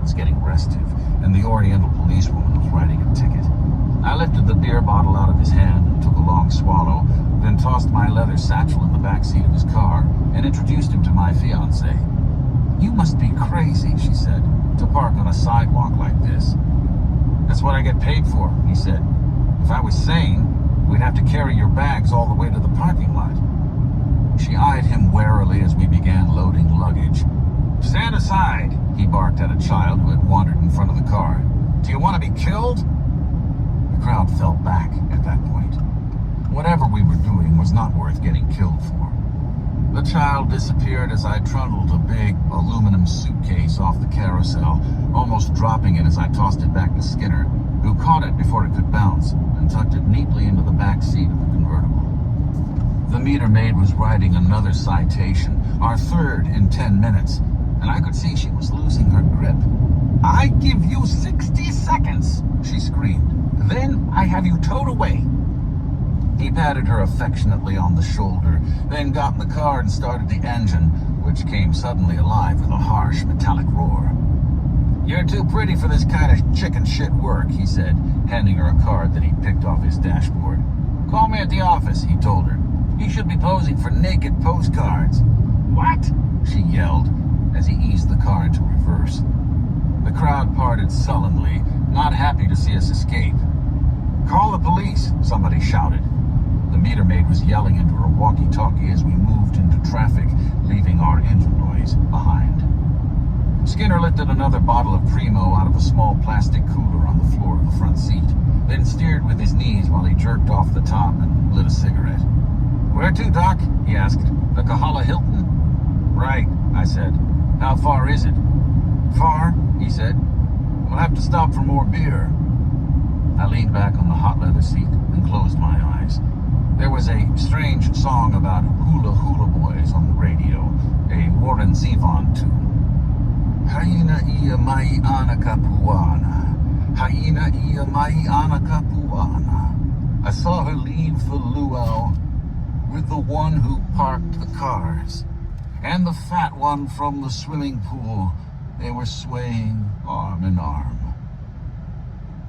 was getting restive, and the Oriental policewoman was writing a ticket. I lifted the beer bottle out of his hand and took a long swallow, then tossed my leather satchel in the back seat of his car and introduced him to my fiancée. "You must be crazy," she said, "to park on a sidewalk like this." "That's what I get paid for," he said. "If I was sane, we'd have to carry your bags all the way to the parking lot." She eyed him warily as we began loading luggage. "Stand aside," he barked at a child who had wandered in front of the car. "Do you want to be killed?" The crowd fell back at that point. Whatever we were doing was not worth getting killed for. The child disappeared as I trundled a big aluminum suitcase off the carousel, almost dropping it as I tossed it back to Skinner, who caught it before it could bounce and tucked it neatly into the back seat of the convertible. The meter maid was writing another citation, our third in 10 minutes, and I could see she was losing her grip. "I give you 60 seconds, she screamed. "Then I have you towed away." He patted her affectionately on the shoulder, then got in the car and started the engine, which came suddenly alive with a harsh, metallic roar. "You're too pretty for this kind of chicken shit work," he said, handing her a card that he picked off his dashboard. "Call me at the office," he told her. "You should be posing for naked postcards." "What?" she yelled as he eased the car into reverse. The crowd parted sullenly, not happy to see us escape. "Call the police," somebody shouted. The meter maid was yelling into her walkie-talkie as we moved into traffic, leaving our engine noise behind. Skinner lifted another bottle of Primo out of a small plastic cooler on the floor of the front seat, then steered with his knees while he jerked off the top and lit a cigarette. "Where to, Doc?" he asked. "The Kahala Hilton?" "Right," I said. "How far is it?" "Far," he said. "We'll have to stop for more beer." I leaned back on the hot leather seat and closed my eyes. There was a strange song about hula hula boys on the radio, a Warren Zevon tune. "Haina ia mai ana kapuana, haina ia mai ana kapuana." I saw her leave for luau with the one who parked the cars, and the fat one from the swimming pool. They were swaying arm in arm.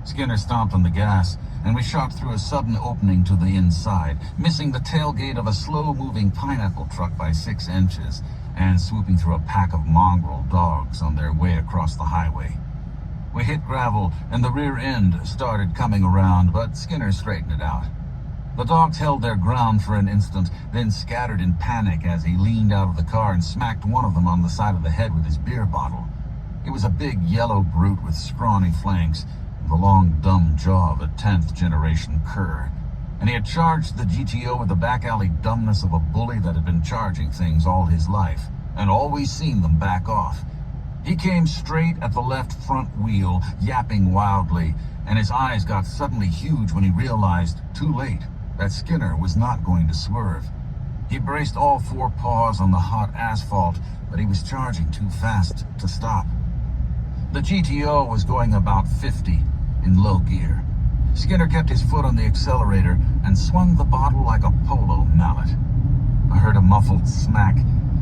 Skinner stomped on the gas, and we shot through a sudden opening to the inside, missing the tailgate of a slow-moving pineapple truck by 6 inches, and swooping through a pack of mongrel dogs on their way across the highway. We hit gravel, and the rear end started coming around, but Skinner straightened it out. The dogs held their ground for an instant, then scattered in panic as he leaned out of the car and smacked one of them on the side of the head with his beer bottle. It was a big yellow brute with scrawny flanks, the long, dumb jaw of a 10th-generation cur, and he had charged the GTO with the back-alley dumbness of a bully that had been charging things all his life, and always seen them back off. He came straight at the left front wheel, yapping wildly, and his eyes got suddenly huge when he realized, too late, that Skinner was not going to swerve. He braced all 4 paws on the hot asphalt, but he was charging too fast to stop. The GTO was going about 50 in low gear. Skinner kept his foot on the accelerator and swung the bottle like a polo mallet. I heard a muffled smack,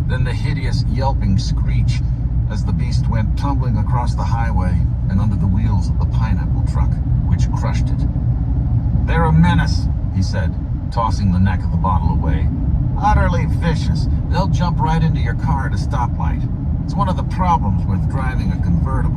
then the hideous yelping screech as the beast went tumbling across the highway and under the wheels of the pineapple truck, which crushed it. "They're a menace," he said, tossing the neck of the bottle away. "Utterly vicious. They'll jump right into your car at a stoplight. It's one of the problems with driving a convertible.